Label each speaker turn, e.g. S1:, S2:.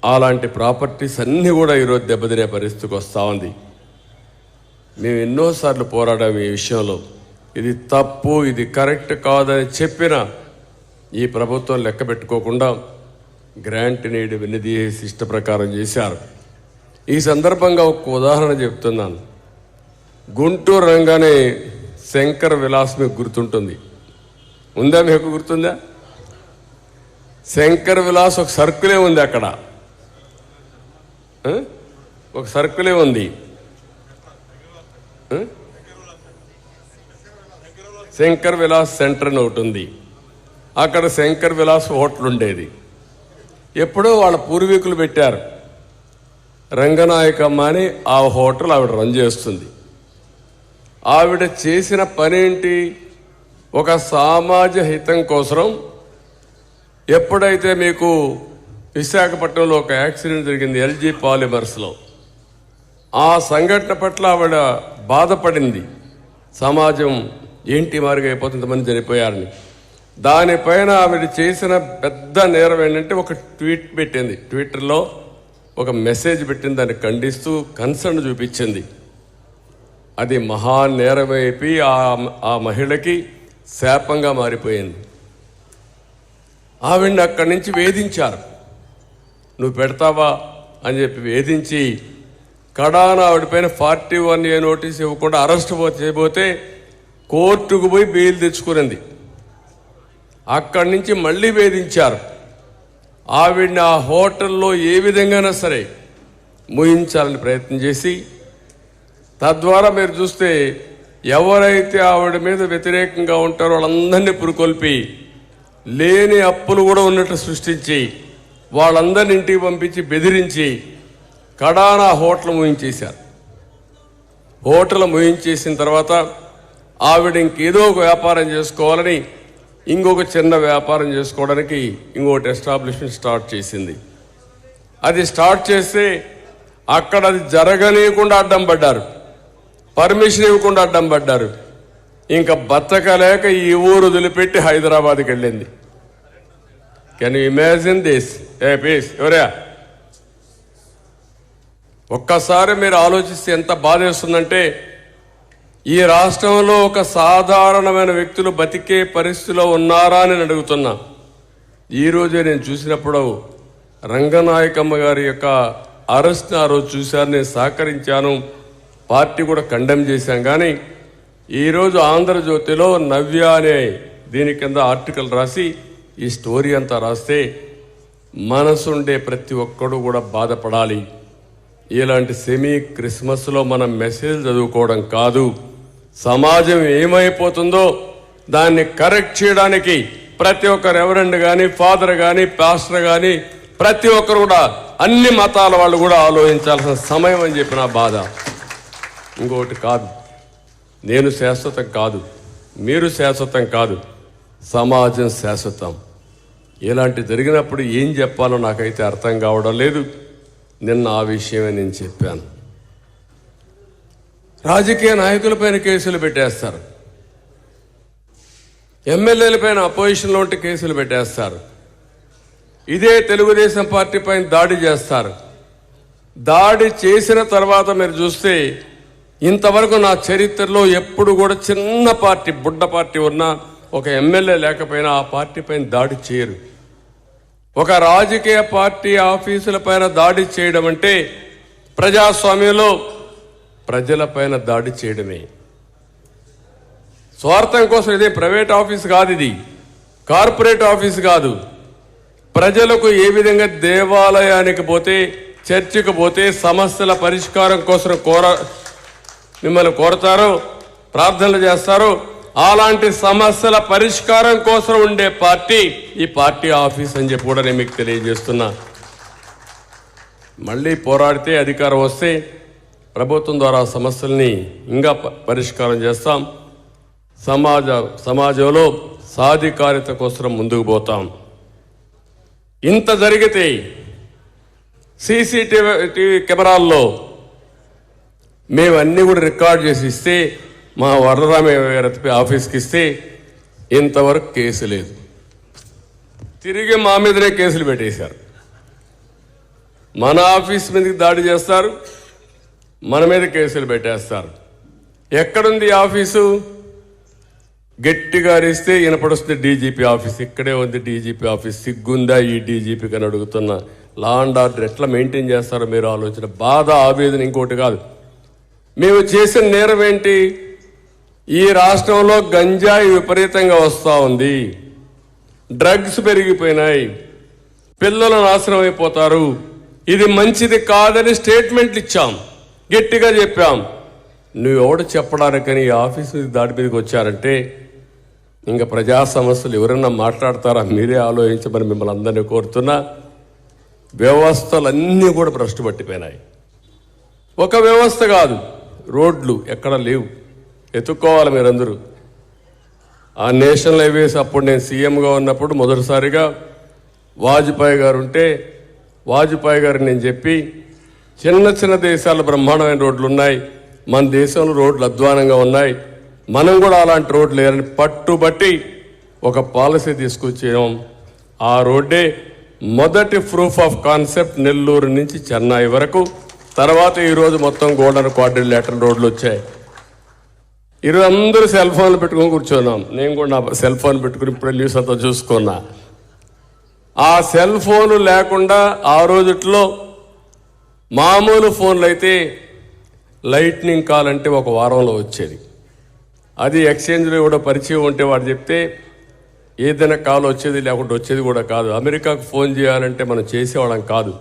S1: అలాంటి ప్రాపర్టీస్ అన్నీ కూడా ఈరోజు దెబ్బతినే పరిస్థితికి వస్తూ ఉంది. మేము ఎన్నోసార్లు పోరాడాము ఈ విషయంలో. ఇది తప్పు, ఇది కరెక్ట్ కాదని చెప్పిన ఈ ప్రభుత్వం లెక్క పెట్టుకోకుండా గ్రాంట్ నీడ్ వినిదీసి ఇష్ట ప్రకారం చేశారు. ఈ సందర్భంగా ఒక ఉదాహరణ చెప్తున్నాను. గుంటూరు రంగానే శంకర్ విలాస్ మీకు గుర్తుంటుంది, ఉందా? మీకు గుర్తుందా? శంకర్ విలాస్ ఒక సర్కిలే ఉంది, అక్కడ ఒక సర్కిలే ఉంది. శంకర్ విలాస్ సెంటర్ అని ఒకటి ఉంది. అక్కడ శంకర్ విలాస్ హోటల్ ఉండేది. ఎప్పుడో వాళ్ళ పూర్వీకులు పెట్టారు. రంగనాయకమ్మ అని ఆ హోటల్ ఆవిడ రన్ చేస్తుంది. ఆవిడ చేసిన పనేంటి? ఒక సమాజ హితం కోసం ఎప్పుడైతే మీకు విశాఖపట్నంలో ఒక యాక్సిడెంట్ జరిగింది ఎల్జీ పాలిమర్స్లో, ఆ సంఘటన పట్ల ఆవిడ బాధపడింది. సమాజం ఏంటి మారిగా అయిపోతుంది, మంది చనిపోయారని. దానిపైన ఆవిడ చేసిన పెద్ద నేరం ఏంటంటే ఒక ట్వీట్ పెట్టింది, ట్విట్టర్లో ఒక మెసేజ్ పెట్టింది, దాన్ని ఖండిస్తూ కన్సర్న్ చూపించింది. అది మహా నేరమైపోయి ఆ మహిళకి శాపంగా మారిపోయింది. ఆవిడ్ని అక్కడి నుంచి వేధించారు. నువ్వు పెడతావా అని చెప్పి వేధించి కడాన ఆవిడపైన 41A నోటీస్ ఇవ్వకుండా అరెస్ట్ చేయబోతే కోర్టుకు పోయి బెయిల్ తెచ్చుకునింది. అక్కడి నుంచి మళ్ళీ వేధించారు. ఆవిడ్ని ఆ హోటల్లో ఏ విధంగానైనా సరే ముయించాలని ప్రయత్నం చేసి, తద్వారా మీరు చూస్తే ఎవరైతే ఆవిడ మీద వ్యతిరేకంగా ఉంటారో వాళ్ళందరినీ పురుకొల్పి లేని అప్పులు కూడా ఉన్నట్టు సృష్టించి వాళ్ళందరినీ ఇంటికి పంపించి బెదిరించి కడాన హోటల్ ముయించేశారు. హోటల్ ముయించేసిన తర్వాత ఆవిడ ఇంకేదో ఒక వ్యాపారం చేసుకోవాలని ఇంకొక చిన్న వ్యాపారం చేసుకోవడానికి ఇంకొకటి ఎస్టాబ్లిష్మెంట్ స్టార్ట్ చేసింది. అది స్టార్ట్ చేస్తే అక్కడ అది జరగనీయకుండా అడ్డం పడ్డారు, పర్మిషన్ ఇవ్వకుండా అడ్డం పడ్డారు. ఇంకా బతకలేక ఈ ఊరు వదిలిపెట్టి హైదరాబాద్కి వెళ్ళింది. Can you imagine this? Please ఎవరా ఒక్కసారి మీరు ఆలోచిస్తే ఎంత బాధ వేస్తుందంటే, ఈ రాష్ట్రంలో ఒక సాధారణమైన వ్యక్తులు బతికే పరిస్థితిలో ఉన్నారా అని అడుగుతున్నా. ఈరోజే నేను చూసినప్పుడు రంగనాయకమ్మ గారి యొక్క అరెస్ట్ని ఆ రోజు చూశాను, నేను సహకరించాను, పార్టీ కూడా కండెమ్ చేశాం. కానీ ఈరోజు ఆంధ్రజ్యోతిలో నవ్య అనే దీని కింద ఆర్టికల్ రాసి ఈ స్టోరీ అంతా రాస్తే మనసుండే ప్రతి ఒక్కడు కూడా బాధపడాలి. ఇలాంటి సెమీ క్రిస్మస్లో మనం మెసేజ్ చదువుకోవడం కాదు, సమాజం ఏమైపోతుందో దాన్ని కరెక్ట్ చేయడానికి ప్రతి ఒక్క రెవరెండ్ కానీ, ఫాదర్ కానీ, పాస్టర్ కానీ ప్రతి ఒక్కరు కూడా అన్ని మతాల వాళ్ళు కూడా ఆలోచించాల్సిన సమయం అని చెప్పిన బాధ. ఇంకొకటి కాదు, నేను శాశ్వతం కాదు, మీరు శాశ్వతం కాదు, సమాజం శాశ్వతం. ఇలాంటి జరిగినప్పుడు ఏం చెప్పాలో నాకైతే అర్థం కావడం లేదు. నిన్న ఆ విషయమే నేను చెప్పాను. రాజకీయ నాయకులపైన కేసులు పెట్టేస్తారు, ఎమ్మెల్యేలపైన అపోజిషన్లో ఉంటే కేసులు పెట్టేస్తారు, ఇదే తెలుగుదేశం పార్టీ పైన దాడి చేస్తారు. దాడి చేసిన తర్వాత మీరు చూస్తే ఇంతవరకు నా చరిత్రలో ఎప్పుడు కూడా చిన్న పార్టీ, బుడ్డ పార్టీ ఉన్నా ఒక ఎమ్మెల్యే లేకపోయినా ఆ పార్టీ పైన దాడి చేయరు. ఒక రాజకీయ పార్టీ ఆఫీసుల పైన దాడి చేయడం అంటే ప్రజాస్వామ్యంలో ప్రజల పైన దాడి చేయడమే. స్వార్థం కోసం, ఇదే ప్రైవేట్ ఆఫీస్ కాదు, ఇది కార్పొరేట్ ఆఫీస్ కాదు. ప్రజలకు ఏ విధంగా దేవాలయానికి పోతే, చర్చికి పోతే సమస్యల పరిష్కారం కోసం మిమ్మల్ని కోరతారో, ప్రార్థనలు చేస్తారో, అలాంటి సమస్యల పరిష్కారం కోసం ఉండే పార్టీ ఈ పార్టీ ఆఫీస్ అని చెప్పి కూడా నేను మీకు తెలియజేస్తున్నా. మళ్ళీ పోరాడితే అధికారం వస్తే ప్రభుత్వం ద్వారా సమస్యల్ని ఇంకా పరిష్కారం చేస్తాం. సమాజంలో సాధికారిత కోసం ముందుకు పోతాం. ఇంత జరిగితే సీసీటీవీ కెమెరాల్లో మేమన్నీ కూడా రికార్డ్ చేసి ఇస్తే, మా వరదరామయ్య గారి ఆఫీస్కి ఇస్తే ఇంతవరకు కేసు లేదు. తిరిగి మా మీదనే కేసులు పెట్టేశారు. మన ఆఫీస్ మీదకి దాడి చేస్తారు, మన మీద కేసులు పెట్టేస్తారు. ఎక్కడుంది ఆఫీసు? గట్టిగా అరిస్తే వినపడుస్తుంది డీజీపీ ఆఫీస్. ఇక్కడే ఉంది డీజీపీ ఆఫీస్. సిగ్గుందా ఈ డీజీపీకి అని అడుగుతున్నా. లా అండ్ ఆర్డర్ ఎట్లా మెయింటైన్ చేస్తారో మీరు ఆలోచన. బాధ, ఆవేదన ఇంకోటి కాదు. మేము చేసిన నేరం ఏంటి? ఈ రాష్ట్రంలో గంజాయి విపరీతంగా వస్తూ ఉంది, డ్రగ్స్ పెరిగిపోయినాయి, పిల్లలు నాశనం అయిపోతారు, ఇది మంచిది కాదని స్టేట్మెంట్లు ఇచ్చాం, గట్టిగా చెప్పాం. నువ్వు ఎవడు చెప్పడానికని ఈ ఆఫీసు దాడి మీదకి వచ్చారంటే ఇంకా ప్రజా సమస్యలు ఎవరన్నా మాట్లాడతారా? మీరే ఆలోచించమని మిమ్మల్ని అందరినీ కోరుతున్నా. వ్యవస్థలన్నీ కూడా భ్రష్టు పట్టిపోయినాయి. ఒక వ్యవస్థ కాదు, రోడ్లు ఎక్కడ లేవు, ఎత్తుక్కోవాలి మీరందరూ. ఆ నేషనల్ హైవేస్ అప్పుడు నేను సీఎంగా ఉన్నప్పుడు మొదటిసారిగా వాజ్పేయి గారు ఉంటే వాజ్పేయి గారు నేను చెప్పి చిన్న చిన్న దేశాలు బ్రహ్మాండమైన రోడ్లు ఉన్నాయి, మన దేశంలో రోడ్లు అధ్వానంగా ఉన్నాయి, మనం కూడా అలాంటి రోడ్లు లేరని పట్టుబట్టి ఒక పాలసీ తీసుకొచ్చాం. ఆ రోడ్డే మొదటి ప్రూఫ్ ఆఫ్ కాన్సెప్ట్ నెల్లూరు నుంచి చెన్నై వరకు. తర్వాత ఈరోజు మొత్తం గోల్డెన్ క్వాడ్రిలేటరల్ రోడ్లు వచ్చాయి. ఈరోజు అందరూ సెల్ ఫోన్లు పెట్టుకొని కూర్చున్నాం. నేను కూడా నా సెల్ ఫోన్ పెట్టుకుని ఇప్పుడు న్యూస్ అంతా చూసుకున్నా. ఆ సెల్ ఫోను లేకుండా ఆ రోజుట్లో మామూలు ఫోన్లు అయితే లైట్నింగ్ కాల్ అంటే ఒక వారంలో వచ్చేది. అది ఎక్స్చేంజ్లో కూడా పరిచయం ఉంటే వాడు చెప్తే ఏదైనా కాల్ వచ్చేది, లేకుంటే వచ్చేది కూడా కాదు. అమెరికాకు ఫోన్ చేయాలంటే మనం చేసేవాళ్ళం కాదు.